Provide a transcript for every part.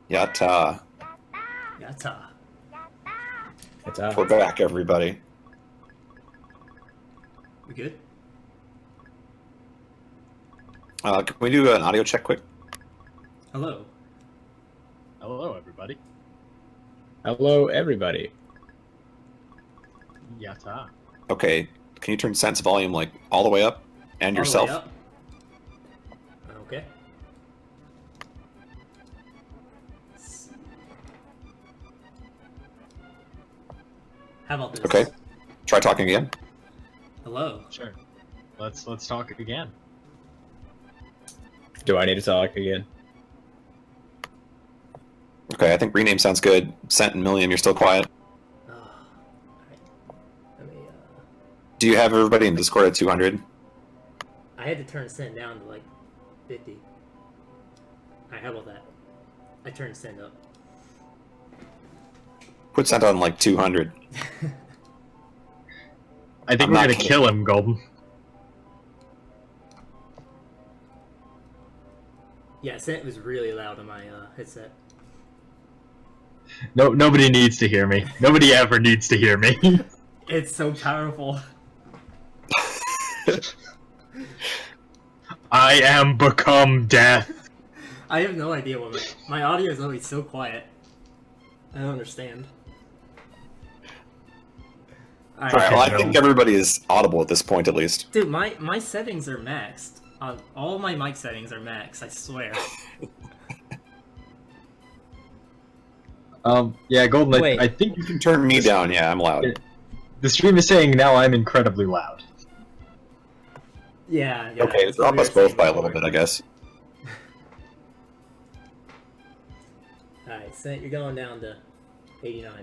Yatta. Yatta. We're back, everybody. We good? Can we do an audio check quick? Hello. Hello, everybody. Hello, everybody. Yatta. Okay, can you turn sense volume like all the way up? And All the yourself? way up? Okay. How about this? Okay. Try talking again. Hello. Sure. Let's talk again. Do I need to talk again? Okay, I think rename sounds good. Cent and Millnium, you're still quiet. Alright. Let me, Do you have everybody in Discord at 200? I had to turn send down to like 50. Alright, how about that? I turned send up. Put Cent on like 200. I think I'm we're not gonna kidding. kill him, Golden. Yeah, send was really loud on my headset. No, nobody needs to hear me. Nobody ever needs to hear me. It's so powerful. I am become death. I have no idea what my audio is always so quiet. I don't understand. Alright, Alright, well, I no. think everybody is audible at this point, at least. dude, my settings are maxed. All my mic settings are maxed, I swear. Yeah, Golden. Wait. I think You can turn me down, yeah, I'm loud. the stream is saying now I'm incredibly loud. Yeah. Okay, that's drop what we us were saying both by a little before. bit, I guess. Alright, so you're going down to 89.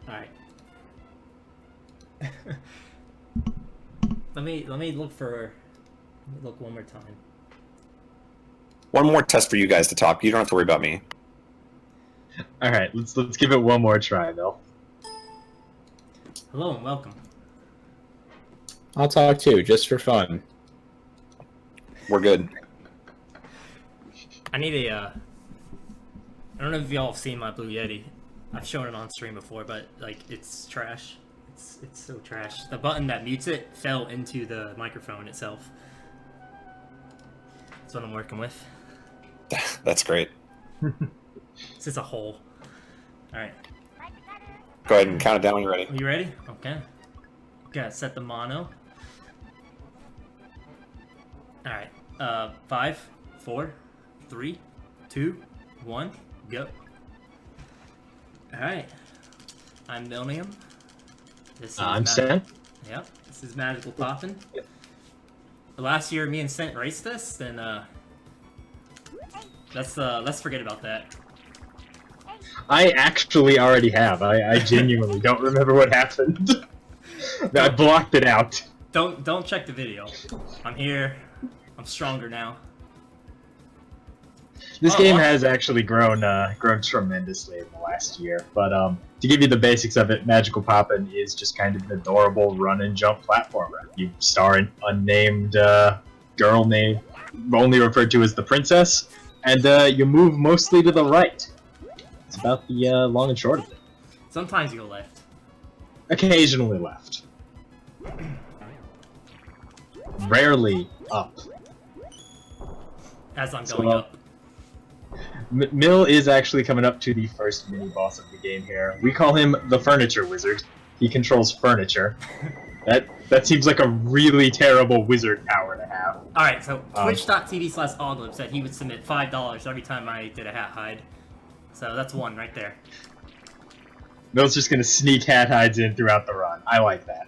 Alright. let me look one more time. One more test for you guys to talk. You don't have to worry about me. All right, let's give it one more try, though. Hello and welcome. I'll talk too, just for fun. We're good. I need a I don't know if y'all have seen my Blue Yeti. I've shown it on stream before, but like it's trash. It's so trash. The button that mutes it fell into the microphone itself. That's what I'm working with. That's great. It's just a hole. Alright. Go ahead and count it down when you're ready. Are you ready? Okay. Gotta set the mono. Alright. 5, 4, 3, 2, 1, go. Alright. I'm Millnium. This is I'm Sen. Yep. This is Magical Poppin'. Last year me and Cent raced this, then let's forget about that. I actually already have. I genuinely don't remember what happened. I blocked it out. Don't check the video. I'm here. I'm stronger now. This Oh, game wow. has actually grown tremendously in the last year. But to give you the basics of it, Magical Poppin' is just kind of an adorable run and jump platformer. You star an unnamed girl named only referred to as the princess, and you move mostly to the right. It's about the long and short of it. Sometimes you go left. Occasionally left. Rarely up. As I'm So, going up. Mill is actually coming up to the first mini-boss of the game here. We call him the Furniture Wizard. He controls furniture. That seems like a really terrible wizard power to have. Alright, so twitch.tv/Oglib said he would submit $5 every time I did a hat hide. So that's one right there. Mill's just gonna sneak hat hides in throughout the run. I like that.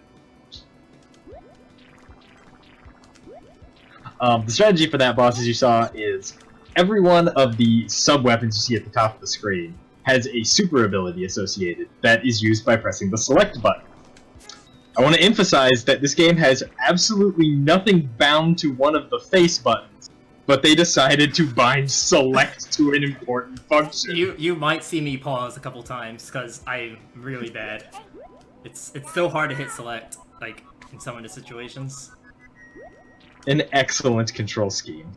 The strategy for that boss, as you saw, is every one of the sub-weapons you see at the top of the screen has a super ability associated that is used by pressing the select button. I want to emphasize that this game has absolutely nothing bound to one of the face buttons, but they decided to bind select to an important function. You might see me pause a couple times because I'm really bad. It's so hard to hit select, like in some of the situations. An excellent control scheme.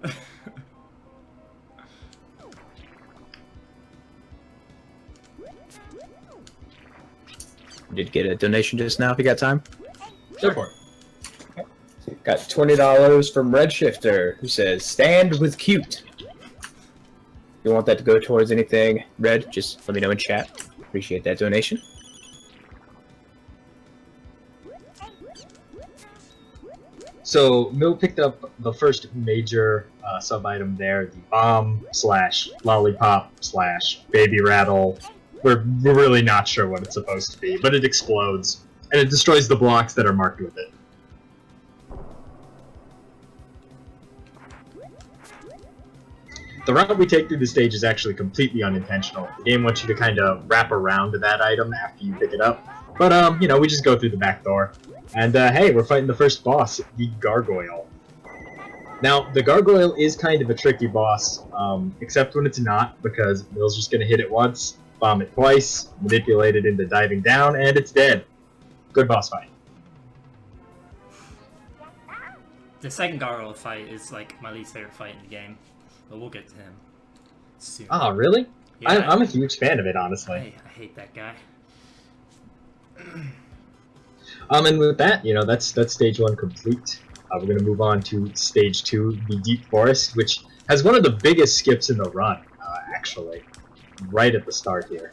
Did get a donation just now if you got time. Go for it. Got $20 from Redshifter, who says, "Stand with cute." You want that to go towards anything, Red? Just let me know in chat. Appreciate that donation. So Mill picked up the first major sub-item there, the bomb / lollipop / baby rattle. We're really not sure what it's supposed to be, but it explodes, and it destroys the blocks that are marked with it. The route we take through the stage is actually completely unintentional. The game wants you to kind of wrap around that item after you pick it up. But, you know, we just go through the back door. And, hey, we're fighting the first boss, the Gargoyle. Now, the Gargoyle is kind of a tricky boss, except when it's not, because Mill's just going to hit it once, bomb it twice, manipulate it into diving down, and it's dead. Good boss fight. The second Gargoyle fight is like my least favorite fight in the game, but we'll get to him soon. Oh, really? Yeah, I'm a huge fan of it, honestly. I hate that guy. And with that, you know, that's stage 1 complete. We're going to move on to stage 2, the Deep Forest, which has one of the biggest skips in the run, actually, right at the start here.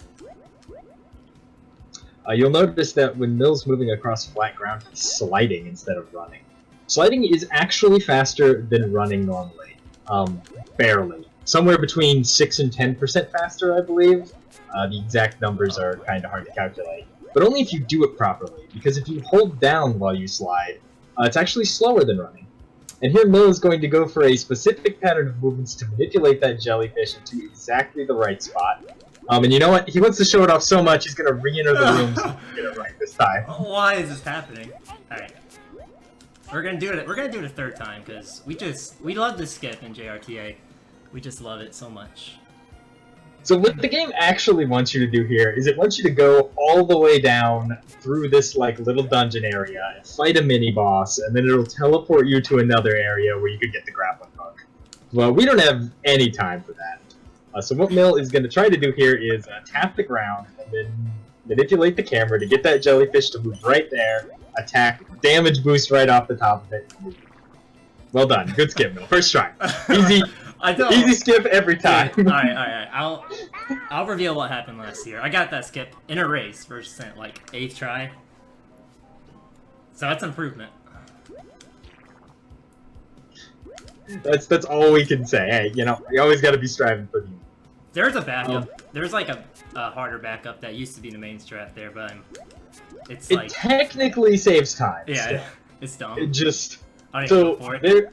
You'll notice that when Mill's moving across flat ground, he's sliding instead of running. Sliding is actually faster than running normally. Barely. Somewhere between 6 and 10% faster, I believe. The exact numbers are kind of hard to calculate. But only if you do it properly, because if you hold down while you slide, it's actually slower than running. And here Mill is going to go for a specific pattern of movements to manipulate that jellyfish into exactly the right spot. And you know what? He wants to show it off so much, he's going to re-enter the room so he can get it right this time. Why is this happening? Alright. We're gonna do it. We're gonna do it a third time because we love this skip in JRTA. We just love it so much. So what the game actually wants you to do here is it wants you to go all the way down through this like little dungeon area and fight a mini boss, and then it'll teleport you to another area where you could get the grappling hook. Well, we don't have any time for that. So what Mill is going to try to do here is tap the ground and then manipulate the camera to get that jellyfish to move right there, attack, damage boost right off the top of it. Well done. Good skip, Mill. First try. Easy. Easy skip every time. Alright. I'll reveal what happened last year. I got that skip in a race versus like 8th try. So that's improvement. That's all we can say. Hey, you know, you always got to be striving for the. There's a backup. There's like a harder backup that used to be the main strat there, but it's like it technically saves time. Yeah, still. it's dumb. It just I don't so even go for it.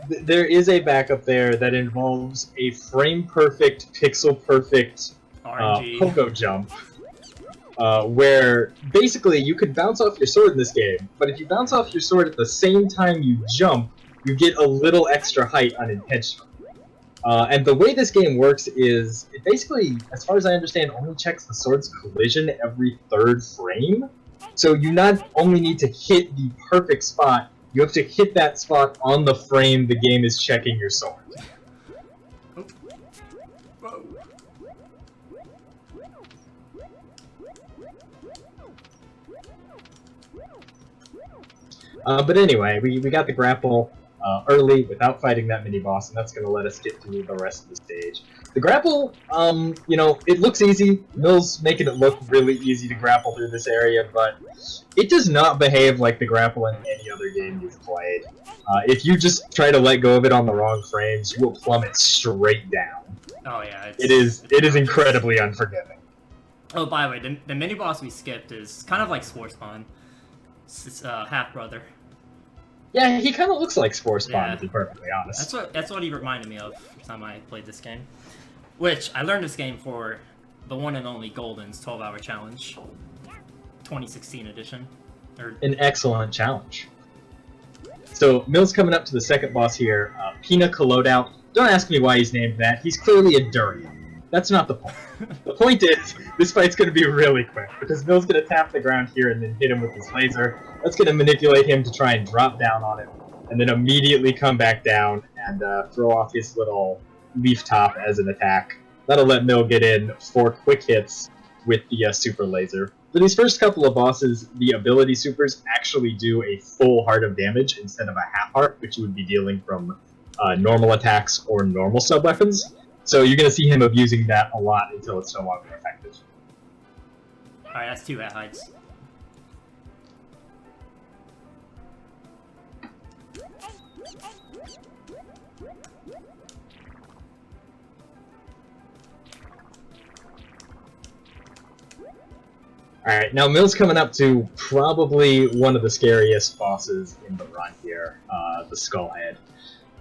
there is a backup there that involves a frame perfect, pixel perfect pogo jump, where basically you could bounce off your sword in this game, but if you bounce off your sword at the same time you jump, you get a little extra height unintentionally. And the way this game works is, it basically, as far as I understand, only checks the sword's collision every 3rd frame. So you not only need to hit the perfect spot, you have to hit that spot on the frame the game is checking your sword. But anyway, we got the grapple early without fighting that mini-boss, and that's going to let us get through the rest of the stage. The grapple, you know, it looks easy. Mill's making it look really easy to grapple through this area, but it does not behave like the grapple in any other game you've played. If you just try to let go of it on the wrong frames, you will plummet straight down. Oh yeah, it is incredibly unforgiving. Oh, by the way, the mini boss we skipped is kind of like Spore Spawn. It's half brother. Yeah, he kind of looks like Spore Spawn, to be perfectly honest. That's what he reminded me of the time I played this game. Which I learned this game for the one and only Golden's 12-hour challenge, 2016 edition. An excellent challenge. So Mill's coming up to the second boss here, Pina Colada. Don't ask me why he's named that. He's clearly a durian. That's not the point. The point is, this fight's going to be really quick, because Mill's going to tap the ground here and then hit him with his laser. That's going to manipulate him to try and drop down on it. and then immediately come back down and throw off his little leaf top as an attack. That'll let Mill get in 4 quick hits with the super laser. For these first couple of bosses, the ability supers actually do a full heart of damage instead of a half heart, which you would be dealing from normal attacks or normal sub-weapons. So you're going to see him abusing that a lot until it's no longer effective. Alright, that's 2 hides. Alright, now Mill's coming up to probably one of the scariest bosses in the run here, the Skullhead.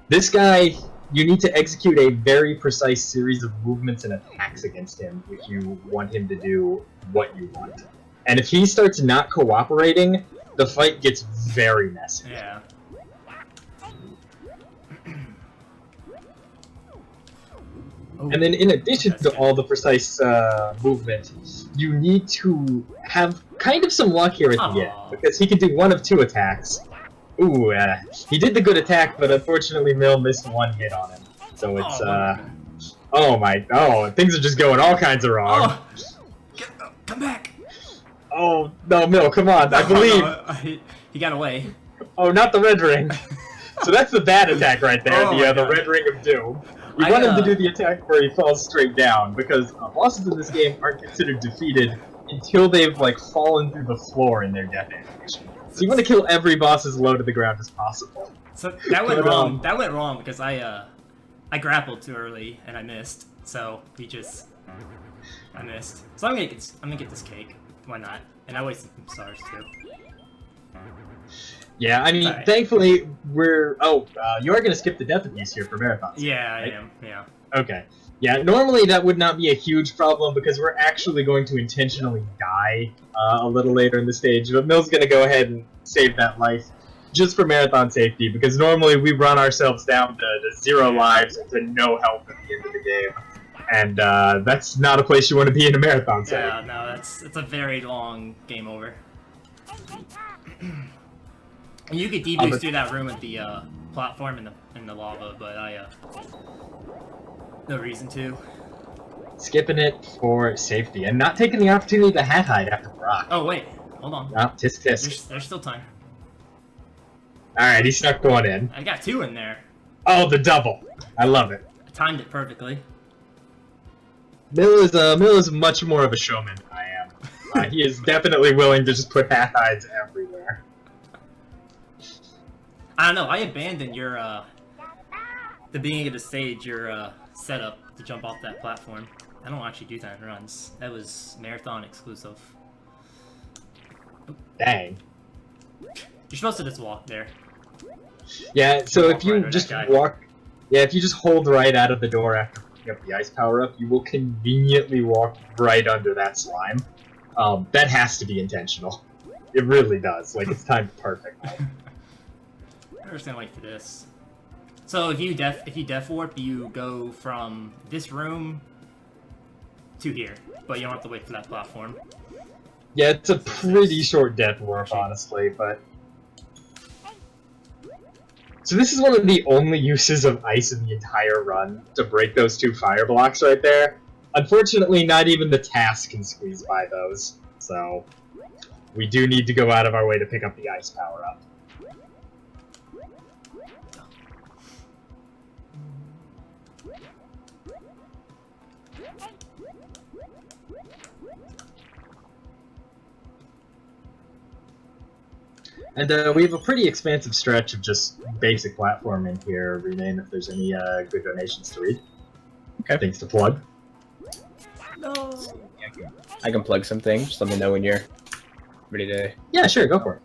This guy, you need to execute a very precise series of movements and attacks against him if you want him to do what you want. And if he starts not cooperating, the fight gets very messy. Yeah. And then in addition to all the precise movement, you need to have kind of some luck here at the end, because he can do one of 2 attacks. Ooh, he did the good attack, but unfortunately Mill missed 1 hit on him. So it's, oh, things are just going all kinds of wrong. Oh. Come back! Oh, no, Mill, come on, I believe. No, he got away. Oh, not the red ring. So that's the bad attack right there, Oh the red ring of doom. You want him to do the attack where he falls straight down, because bosses in this game aren't considered defeated until they've, like, fallen through the floor in their death animation. So you want to kill every boss as low to the ground as possible. So that went wrong. That went wrong because I grappled too early and I missed. So I missed. So I'm gonna get this cake. Why not? And I wasted some stars too. Yeah, I mean, thankfully we're. You are gonna skip the death abuse here for marathons. Yeah, right? I am. Yeah. Okay. Yeah, normally that would not be a huge problem because we're actually going to intentionally die a little later in the stage, but Mill's going to go ahead and save that life just for marathon safety, because normally we run ourselves down to 0 lives and to no health at the end of the game, and that's not a place you want to be in a marathon setting. Yeah, no, it's a very long game over. And you could deboost through that room with the platform in the lava, but no reason to. Skipping it for safety, and not taking the opportunity to hat hide after Brock. Oh wait, hold on. No, tisk tisk. There's still time. Alright, he snuck one in. I got 2 in there. Oh, the double. I love it. I timed it perfectly. Mill is much more of a showman than I am. He is definitely willing to just put hat hides everywhere. I don't know, I abandoned your the beginning of the stage, your setup to jump off that platform. I don't actually do that in runs. That was marathon exclusive. Dang. You're supposed to just walk there. Yeah, so if you right just that guy. walk... Yeah, if you just hold right out of the door after picking up the ice power-up, you will conveniently walk right under that slime. That has to be intentional. It really does. Like, it's timed perfectly. I'm just gonna wait for this. So if you def warp, you go from this room to here, but you don't have to wait for that platform. Yeah, it's a pretty short death warp, honestly, but... So this is one of the only uses of ice in the entire run, to break those 2 fire blocks right there. Unfortunately, not even the task can squeeze by those, so... We do need to go out of our way to pick up the ice power-up. And we have a pretty expansive stretch of just basic platforming here. Rename if there's any good donations to read. Okay. Things to plug. No. I can plug some things. Just let me know when you're ready to... Yeah, sure, go for it.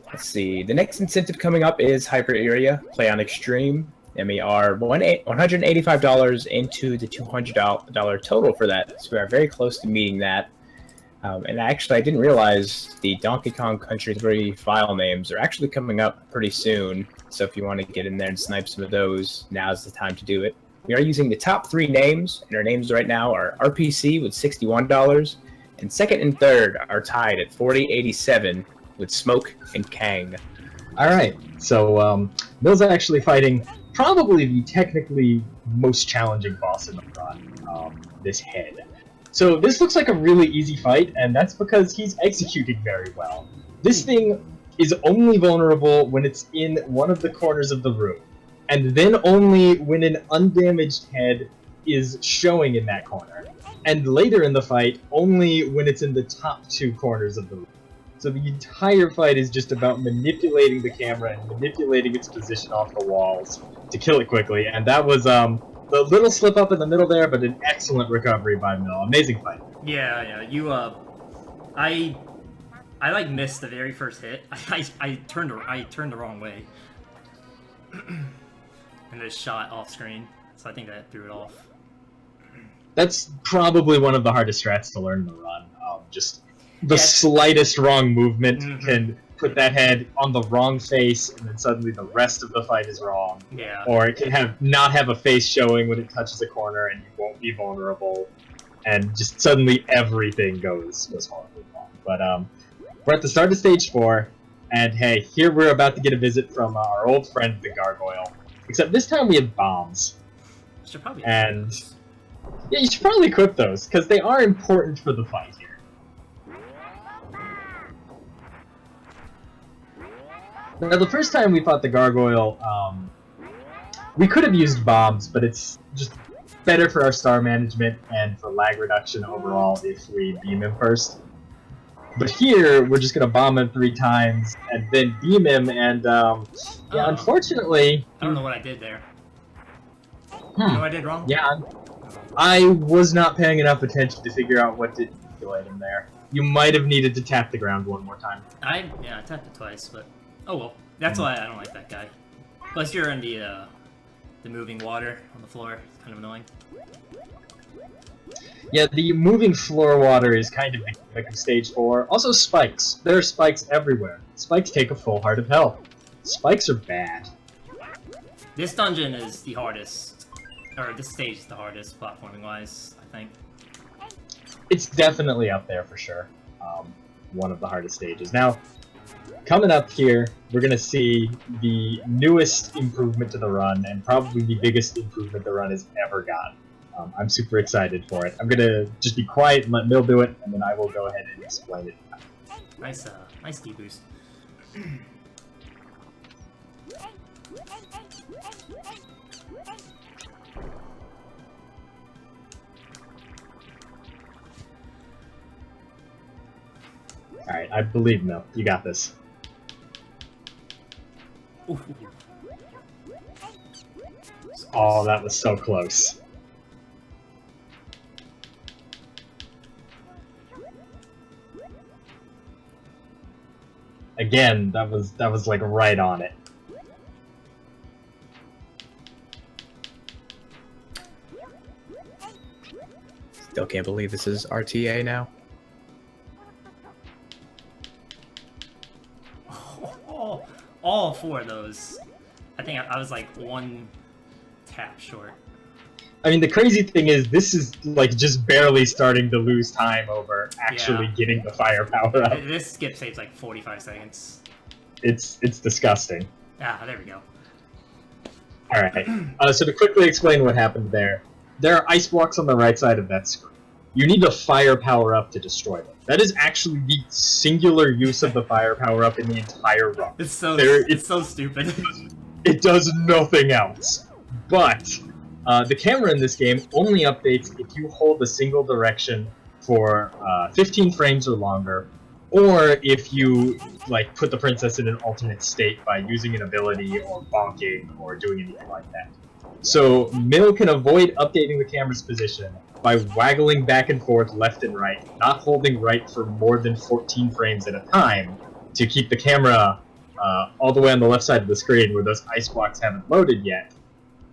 Let's see. The next incentive coming up is Hyper Area Play on Extreme. And we are $185 into the $200 total for that. So we are very close to meeting that. And actually, I didn't realize the Donkey Kong Country 3 file names are actually coming up pretty soon. So if you want to get in there and snipe some of those, now's the time to do it. We are using the top 3 names, and our names right now are RPC with $61, and second and third are tied at $40.87 with Smoke and Kang. Alright, so Mill's actually fighting probably the technically most challenging boss in the run, this head. So this looks like a really easy fight, and that's because he's executing very well. This thing is only vulnerable when it's in one of the corners of the room, and then only when an undamaged head is showing in that corner. And later in the fight, only when it's in the top 2 corners of the room. So the entire fight is just about manipulating the camera and manipulating its position off the walls to kill it quickly, and that was the little slip up in the middle there, but an excellent recovery by Mill. Amazing fight. Yeah, you I like missed the very first hit. I turned the wrong way, and just shot off screen. So I think that threw it off. That's probably one of the hardest strats to learn in the run. Just the slightest wrong movement can put that head on the wrong face, and then suddenly the rest of the fight is wrong. Yeah. Or it can not have a face showing when it touches a corner, and you won't be vulnerable, and just suddenly everything goes horribly wrong. But we're at the start of stage 4, and hey, here we're about to get a visit from our old friend the Gargoyle. Except this time we have bombs. Should probably. And yeah, you should probably equip those, because they are important for the fight here. Now, the first time we fought the Gargoyle, we could have used bombs, but it's just better for our star management and for lag reduction overall if we beam him first. But here, we're just going to bomb him 3 times, and then beam him, and unfortunately... I don't know what I did there. You know what I did wrong? Yeah, I was not paying enough attention to figure out what did manipulate him there. You might have needed to tap the ground one more time. I tapped it twice, but oh well. That's why I don't like that guy. Plus, you're in the moving water on the floor. It's kind of annoying. Yeah, the moving floor water is kind of like in stage 4. Also, spikes. There are spikes everywhere. Spikes take a full heart of hell. Spikes are bad. This dungeon is the hardest, or this stage is the hardest, platforming-wise, I think. It's definitely up there for sure. One of the hardest stages. Now, coming up here, we're going to see the newest improvement to the run, and probably the biggest improvement the run has ever gotten. I'm super excited for it. I'm going to just be quiet and let Mill do it, and then I will go ahead and explain it. Nice D-boost. Alright, I believe Mill. You got this. Ooh. Oh, that was so close. Again, that was like right on it. Still can't believe this is RTA now. All 4 of those. I think I was like 1 tap short. I mean, the crazy thing is, this is like just barely starting to lose time over actually getting the firepower up. This skip saves like 45 seconds. It's disgusting. Ah, there we go. Alright, so to quickly explain what happened there are ice blocks on the right side of that screen. You need to firepower up to destroy them. That is actually the singular use of the firepower up in the entire run. It's so stupid. It does nothing else. But the camera in this game only updates if you hold a single direction for 15 frames or longer, or if you like put the princess in an alternate state by using an ability or bonking or doing anything like that. So Mill can avoid updating the camera's position by waggling back and forth left and right, not holding right for more than 14 frames at a time to keep the camera all the way on the left side of the screen where those ice blocks haven't loaded yet.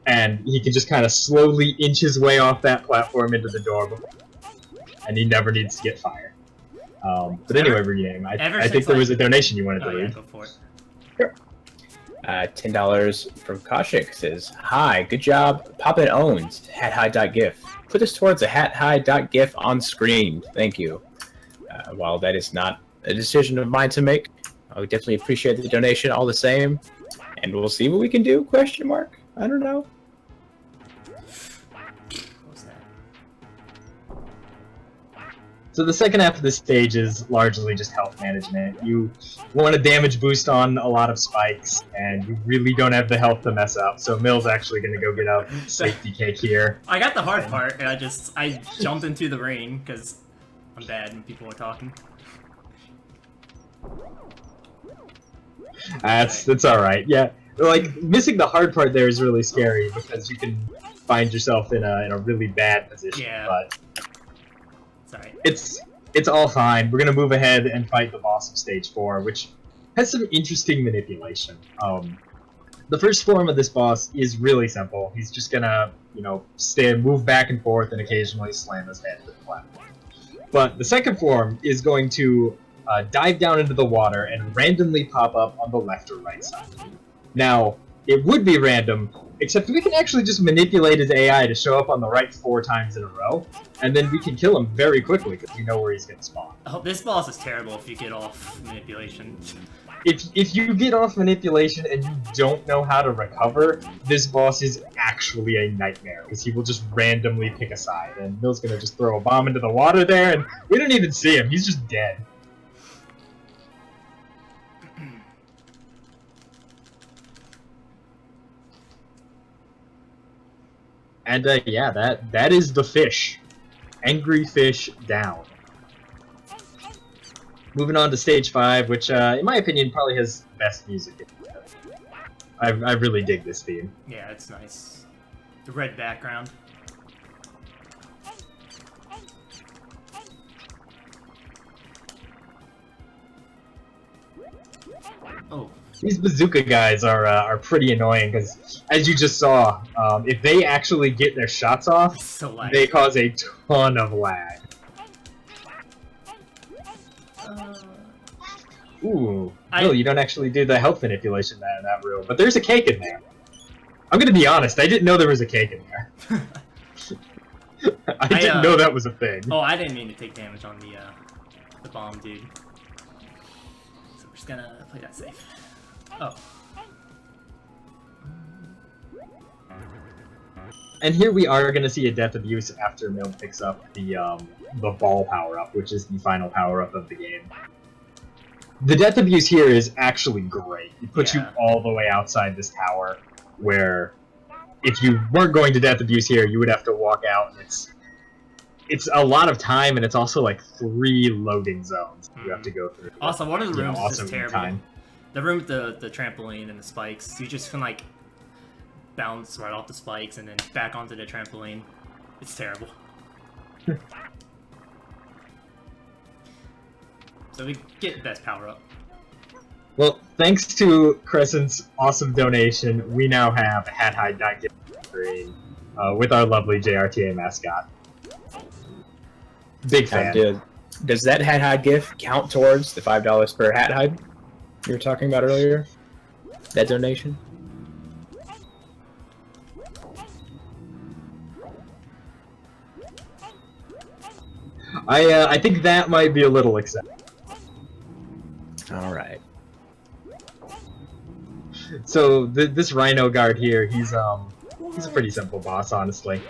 And he can just kind of slowly inch his way off that platform into the door, and he never needs to get fired. But anyway, Rename, I think there was a donation you wanted to read. Go for it. Sure. $10 from Kaushik says, "Hi, good job. Poppin' owns hathigh.gif. Put this towards a hathigh.gif on screen. Thank you." While that is not a decision of mine to make, I would definitely appreciate the donation all the same. And we'll see what we can do, question mark? I don't know. What was that? So the second half of this stage is largely just health management. You want a damage boost on a lot of spikes, and you really don't have the health to mess up, so Mill's actually going to go get a safety cake here. I got the hard part, and I jumped into the rain, because I'm bad when people are talking. That's alright, yeah. Like, missing the hard part there is really scary, because you can find yourself in a really bad position, Yeah. but Sorry. it's all fine. We're gonna move ahead and fight the boss of stage 4, which has some interesting manipulation. The first form of this boss is really simple. He's just gonna, move back and forth and occasionally slam his head into the platform. But the second form is going to dive down into the water and randomly pop up on the left or right side. Now, it would be random, except we can actually just manipulate his AI to show up on the right 4 times in a row, and then we can kill him very quickly because we know where he's going to spawn. Oh, this boss is terrible if you get off manipulation. If you get off manipulation and you don't know how to recover, this boss is actually a nightmare, because he will just randomly pick a side, and Mill's going to just throw a bomb into the water there, and we don't even see him, he's just dead. And yeah, that is the fish. Angry fish down. Moving on to stage 5, which in my opinion probably has the best music. I really dig this theme. Yeah, it's nice. The red background. Oh. These bazooka guys are pretty annoying because, as you just saw, if they actually get their shots off, So laggy. they cause a ton of lag. Ooh, no, you don't actually do the health manipulation in that room, but there's a cake in there. I'm gonna be honest, I didn't know there was a cake in there. I didn't know that was a thing. Oh, I didn't mean to take damage on the bomb, dude. So we're just gonna play that safe. Oh. And here we are going to see a death abuse after Mill picks up the ball power-up, which is the final power-up of the game. The death abuse here is actually great. It puts you all the way outside this tower, where if you weren't going to death abuse here, you would have to walk out, and it's a lot of time, and it's also like 3 loading zones you have to go through. Also, one of the rooms is also just terrible. time. The room with the trampoline and the spikes, you just can like bounce right off the spikes and then back onto the trampoline. It's terrible. So we get the best power up. Well, thanks to Crescent's awesome donation, we now have a Hat Hide Gift screen with our lovely JRTA mascot. Big fan. Does that Hat Hide gift count towards the $5 per Hat Hide you were talking about earlier? That donation? I think that might be a little excessive. All right. So this Rhino guard here, he's a pretty simple boss, honestly.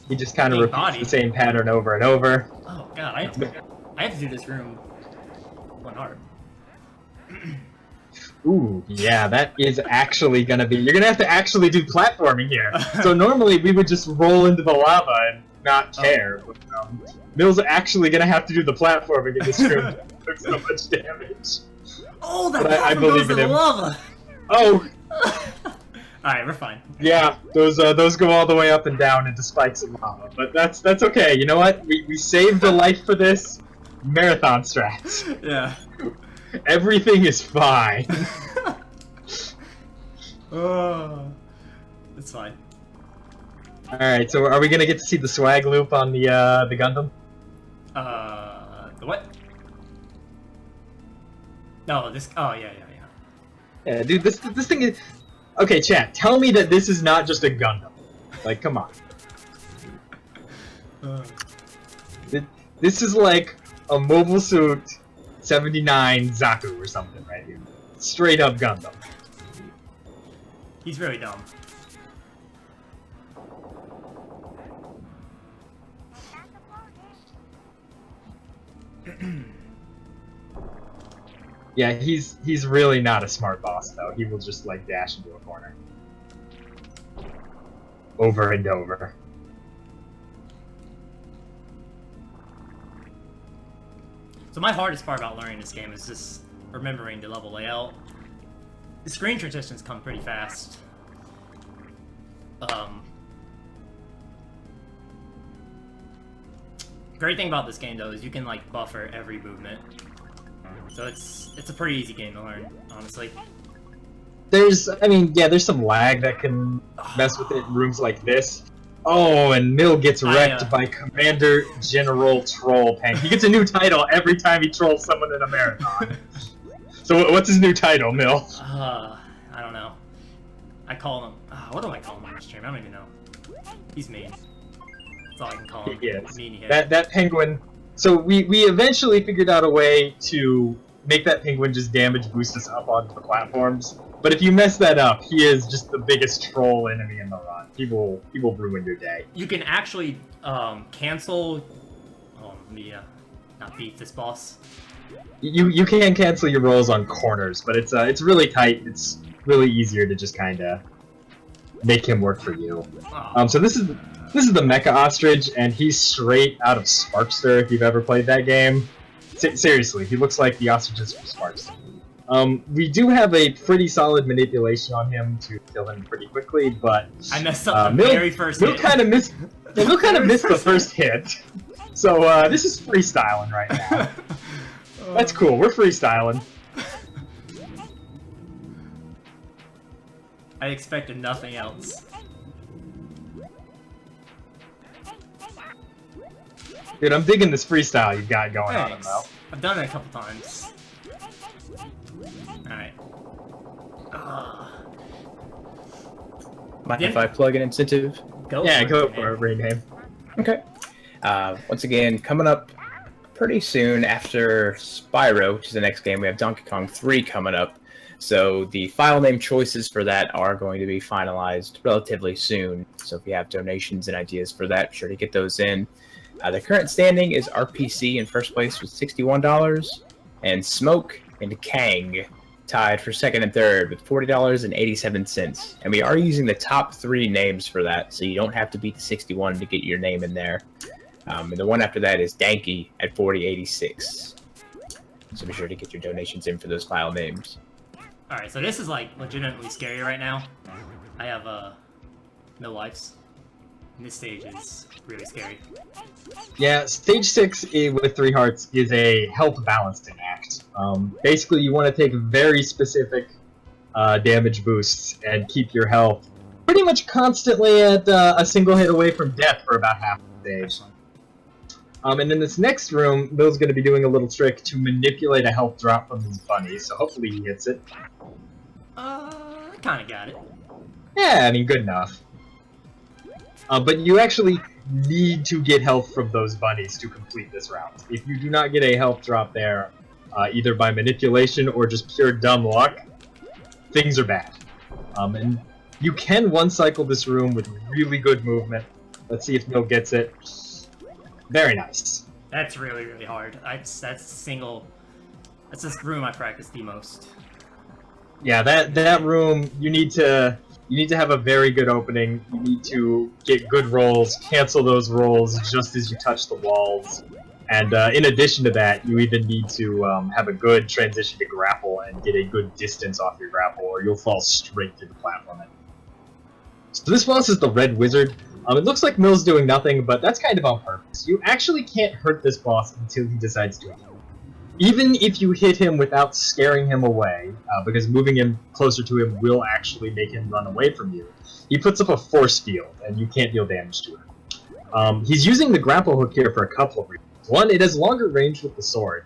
He just kind of repeats the same pattern over and over. Oh god, I have to do this room one hard. Ooh, yeah, that is actually gonna be. You're gonna have to actually do platforming here. So normally we would just roll into the lava and not care. But, Mill's actually gonna have to do the platforming in this room. It took so much damage. Oh, that But I platform believe goes in in him. lava. Oh, Alright, we're fine. yeah, those go all the way up and down into spikes and lava. But that's okay. You know what? We saved a life for this. Marathon strats. Yeah. Everything is fine. Oh, it's fine. All right, so are we gonna get to see the swag loop on the Gundam? The what? No, this. Oh, yeah. Yeah, dude, this thing is. Okay, chat. Tell me that this is not just a Gundam. Like, come on. This is like a mobile suit 79 Zaku or something right here. Straight up Gundam. He's really dumb. Yeah, he's really not a smart boss though. He will just like dash into a corner. Over and over. So my hardest part about learning this game is just remembering the level layout. The screen transitions come pretty fast. Great thing about this game though is you can like buffer every movement. So it's a pretty easy game to learn, honestly. There's some lag that can mess with it in rooms like this. Oh, and Mill gets wrecked by Commander General Troll Pank. He gets a new title every time he trolls someone in a marathon. So what's his new title, Mill? I don't know. I call him. What do I call him on the stream? I don't even know. He's mean. That's all I can call him. He is. Mean head. That penguin. So we eventually figured out a way to make that penguin just damage boost us up onto the platforms. But if you mess that up, he is just the biggest troll enemy in the run. He will ruin your day. You can actually cancel. Oh, let me not beat this boss. You can cancel your rolls on corners, but it's really tight. It's really easier to just kind of make him work for you. Oh. So this is the Mecha Ostrich, and he's straight out of Sparkster. If you've ever played that game, seriously, he looks like the ostriches from Sparkster. We do have a pretty solid manipulation on him to kill him pretty quickly, but I messed up the very first hit. Mill kind of missed the first hit. So this is freestyling right now. That's cool. We're freestyling. I expected nothing else. Dude, I'm digging this freestyle you've got going on, Thanks. though. I've done it a couple times. Alright. Mind Yeah. if I plug an incentive? Go Yeah, go man. for it, rename. Okay. Once again, coming up pretty soon after Spyro, which is the next game, we have Donkey Kong 3 coming up. So the file name choices for that are going to be finalized relatively soon. So if you have donations and ideas for that, be sure to get those in. The current standing is RPC in first place with $61, and Smoke and Kang tied for second and third with $40.87. And we are using the top 3 names for that, so you don't have to beat the 61 to get your name in there. And the one after that is Danky at $40.86. So be sure to get your donations in for those file names. Alright, so this is like legitimately scary right now. I have no lives. And this stage is really scary. Yeah, stage 6 with 3 hearts is a health balancing act. Basically, you want to take very specific damage boosts and keep your health pretty much constantly at a single hit away from death for about half the stage. And in this next room, Bill's going to be doing a little trick to manipulate a health drop from these bunnies, so hopefully he hits it. I kinda got it. Yeah, I mean, good enough. But you actually need to get health from those bunnies to complete this route. If you do not get a health drop there, either by manipulation or just pure dumb luck, things are bad. And you can one-cycle this room with really good movement. Let's see if Mill gets it. Very nice. That's really, really hard. That's this room I practice the most. Yeah, that room, you need to have a very good opening. You need to get good rolls, cancel those rolls just as you touch the walls. And in addition to that, you even need to have a good transition to grapple and get a good distance off your grapple, or you'll fall straight through the platform. So this boss is the Red Wizard. It looks like Mill's doing nothing, but that's kind of on purpose. You actually can't hurt this boss until he decides to. Even if you hit him without scaring him away, because moving him closer to him will actually make him run away from you, he puts up a force field, and you can't deal damage to him. He's using the grapple hook here for a couple of reasons. One, it has longer range with the sword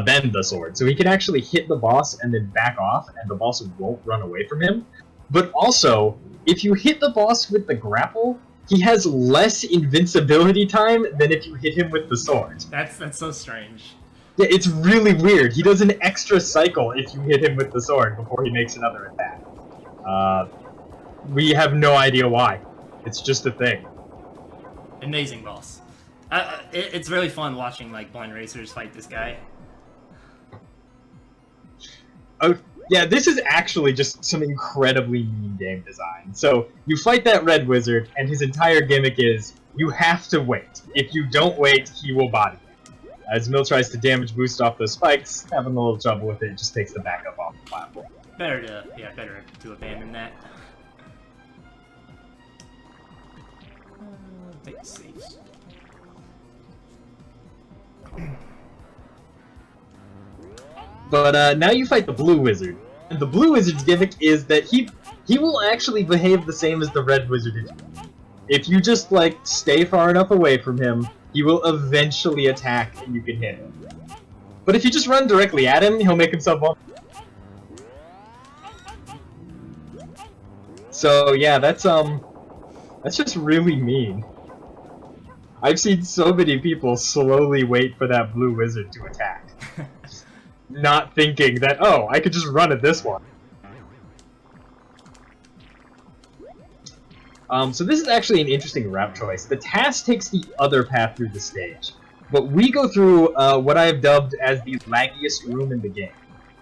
than the sword, so he can actually hit the boss and then back off, and the boss won't run away from him. But also, if you hit the boss with the grapple, he has less invincibility time than if you hit him with the sword. That's so strange. Yeah, it's really weird. He does an extra cycle if you hit him with the sword before he makes another attack. We have no idea why. It's just a thing. Amazing boss. It's really fun watching like blind racers fight this guy. Oh, yeah, this is actually just some incredibly mean game design. So, you fight that red wizard, and his entire gimmick is, you have to wait. If you don't wait, he will body you. As Mill tries to damage boost off those spikes, having a little trouble with it, just takes the backup off the platform. Better to abandon that. Take the saves. But now you fight the blue wizard. And the blue wizard's gimmick is that he will actually behave the same as the red wizard did. If you just, like, stay far enough away from him, he will eventually attack and you can hit him. But if you just run directly at him, he'll make himself vulnerable. So yeah, that's just really mean. I've seen so many people slowly wait for that blue wizard to attack. Not thinking that, oh, I could just run at this one. So this is actually an interesting route choice. The task takes the other path through the stage, but we go through what I have dubbed as the laggiest room in the game.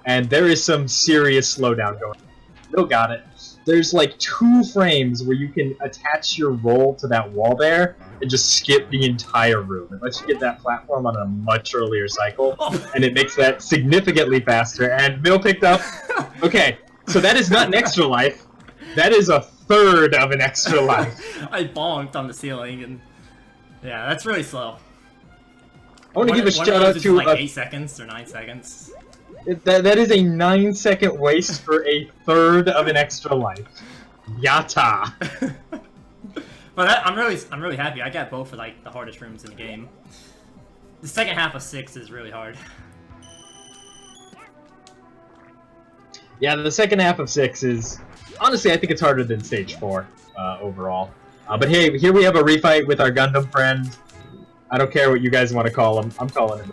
And there is some serious slowdown going on. Bill got it. There's like 2 frames where you can attach your roll to that wall there and just skip the entire room. It lets you get that platform on a much earlier cycle, and it makes that significantly faster. And Bill picked up. Okay, so that is not an extra life. That is a third of an extra life. I bonked on the ceiling, and yeah, that's really slow. I want to give a shout out to like 8 seconds or 9 seconds. That is a 9-second waste for a third of an extra life. Yata. But I'm really happy. I got both for like the hardest rooms in the game. The second half of 6 is really hard. Yeah, the second half of 6 is honestly, I think it's harder than stage 4 overall. But hey, here we have a refight with our Gundam friend. I don't care what you guys want to call him. I'm calling him.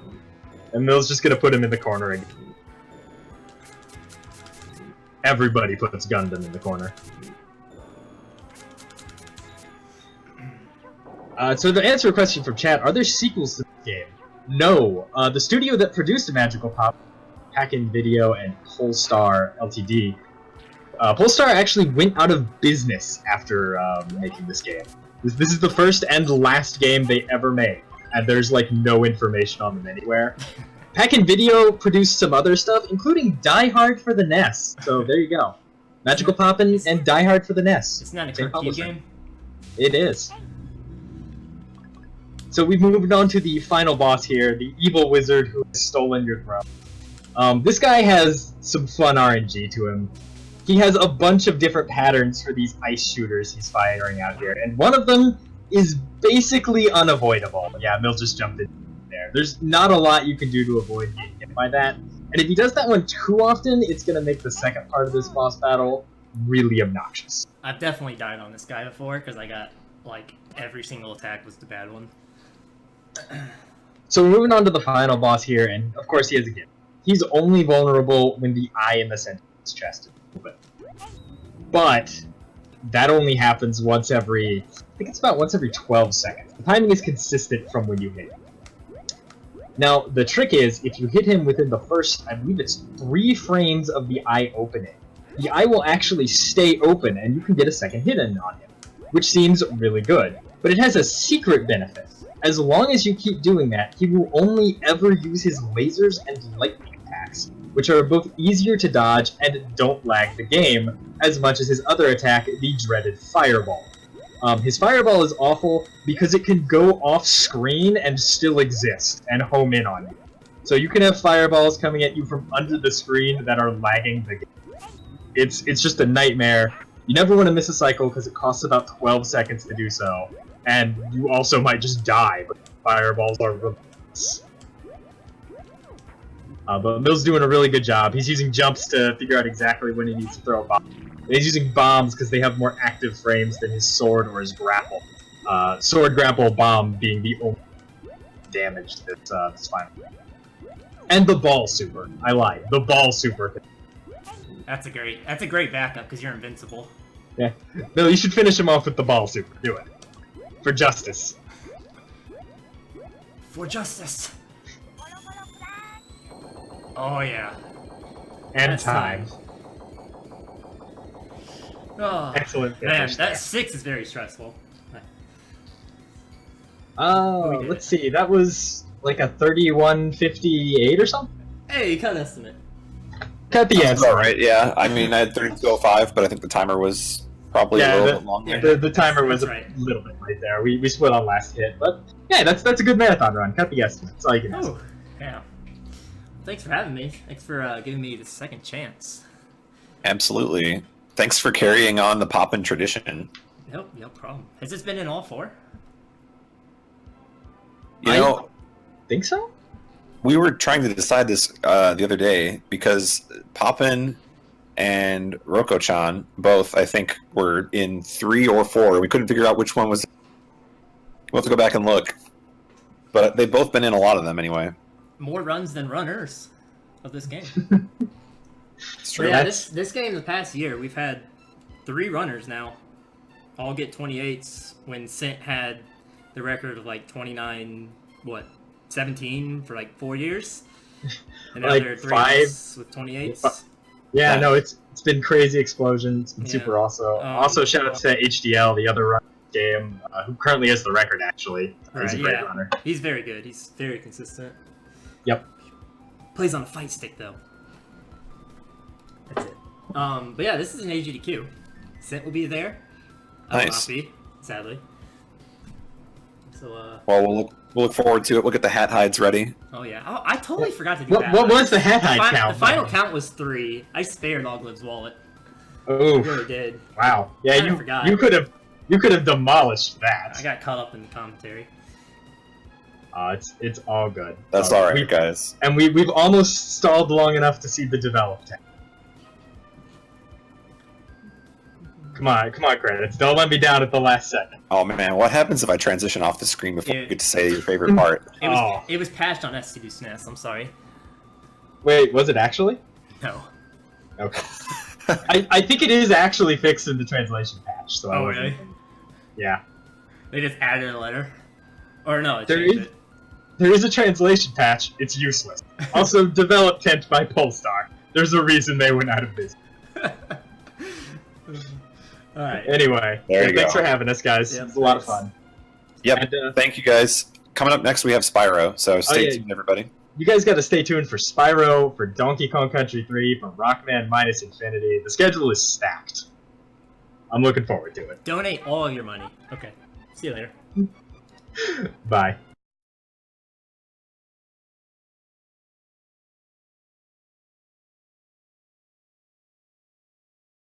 And Mill's just gonna put him in the corner again. Everybody puts Gundam in the corner. So to answer a question from chat, are there sequels to this game? No. The studio that produced Magical Pop, Hack-In Video, and Polestar Ltd. Polestar actually went out of business after making this game. This is the first and last game they ever made, and there's like no information on them anywhere. Hack-In Video produced some other stuff, including Die Hard for the NES. So there you go. Magical Poppin' and Die Hard for the NES. It's not a Kirby game? It is. So we've moved on to the final boss here, the evil wizard who has stolen your throne. This guy has some fun RNG to him. He has a bunch of different patterns for these ice shooters he's firing out here, and one of them is basically unavoidable. Yeah, Mill just jumped in there. There's not a lot you can do to avoid getting hit by that, and if he does that one too often, it's going to make the second part of this boss battle really obnoxious. I've definitely died on this guy before, because I got, like, every single attack was the bad one. So we're moving on to the final boss here, and of course he has a gift. He's only vulnerable when the eye in the center of his chest is open. But that only happens once every, I think it's about once every 12 seconds. The timing is consistent from when you hit him. Now, the trick is, if you hit him within the first, I believe it's 3 frames of the eye opening, the eye will actually stay open and you can get a second hit in on him, which seems really good. But it has a secret benefit. As long as you keep doing that, he will only ever use his lasers and lightning attacks, which are both easier to dodge and don't lag the game as much as his other attack, the dreaded Fireball. His Fireball is awful because it can go off screen and still exist and home in on you. So you can have Fireballs coming at you from under the screen that are lagging the game. It's just a nightmare. You never want to miss a cycle because it costs about 12 seconds to do so. And you also might just die, but fireballs are relentless. But Mill's doing a really good job. He's using jumps to figure out exactly when he needs to throw a bomb. And he's using bombs because they have more active frames than his sword or his grapple. Sword, grapple, bomb being the only damage that's fine. And the ball super. I lied. The ball super. That's a great backup because you're invincible. Yeah. No, you should finish him off with the ball super. Do it. For justice. For justice. Oh yeah. And That's time. Oh, Excellent man, finish that there. 6 is very stressful. Oh, We did let's see. That was like a 31:58 or something? Hey, cut estimate. Cut the That's S. all right. Yeah, I mean, I had 32:05, but I think the timer was probably a little bit longer. The timer was That's a right. little bit right there. We split on last hit, but yeah, that's a good marathon run. Cut the estimate. That's all you can ask. Oh, yeah. Thanks for having me. Thanks for giving me the second chance. Absolutely. Thanks for carrying on the Poppin' tradition. Nope, no problem. Has this been in all 4? You know, Think so? we were trying to decide this the other day because Poppin and Roko-chan both, I think, were in 3 or 4. We couldn't figure out which one was. We'll have to go back and look. But they've both been in a lot of them anyway. More runs than runners of this game. It's So true. yeah, this game the past year, we've had 3 runners now. All get 28s when Sint had the record of like 29, 17 for like 4 years. And now Like there are 3 5? of us with 28s. Yeah, Yeah. no, it's been crazy explosion. It's been Yeah. super also shout out to HDL, the other runner game, who currently has the record actually. He's a Right, great yeah. runner. He's very good. He's very consistent. Yep. Plays on a fight stick though. That's it. But yeah, this is an AGDQ. Sint will be there. I will Nice. not be, sadly. So Well, we'll look forward to it. We'll get the hat hides ready. oh yeah. Oh, I totally forgot to do What, that. what was the head high count? The final count was 3. I spared Ogliv's wallet. I Oh, really did. wow. Yeah, Kinda forgot. you could have demolished that. I got caught up in the commentary. It's all good. That's all all right, We- guys. And we've almost stalled long enough to see the develop tank. Come on, credits. Don't let me down at the last second. Oh man, what happens if I transition off the screen before Yeah. you get to say your favorite part? It was patched on SCD SNES. I'm sorry. Wait, was it actually? No. Okay. I think it is actually fixed in the translation patch. So I Oh wasn't- really? Yeah. They just added a letter. Or no, it There changed is- There is a translation patch. It's useless. Also, developed tent by Polestar. There's a reason they went out of business. it. All right. Anyway, There you thanks go. for having us, guys. Yep, It was a lot of thanks. fun. Yep. And, Thank you guys. Coming up next, we have Spyro. So stay yeah. tuned, everybody. you guys got to stay tuned for Spyro, for Donkey Kong Country 3, for Rockman Minus Infinity. The schedule is stacked. I'm looking forward to it. Donate all your money. Okay. See you later. Bye.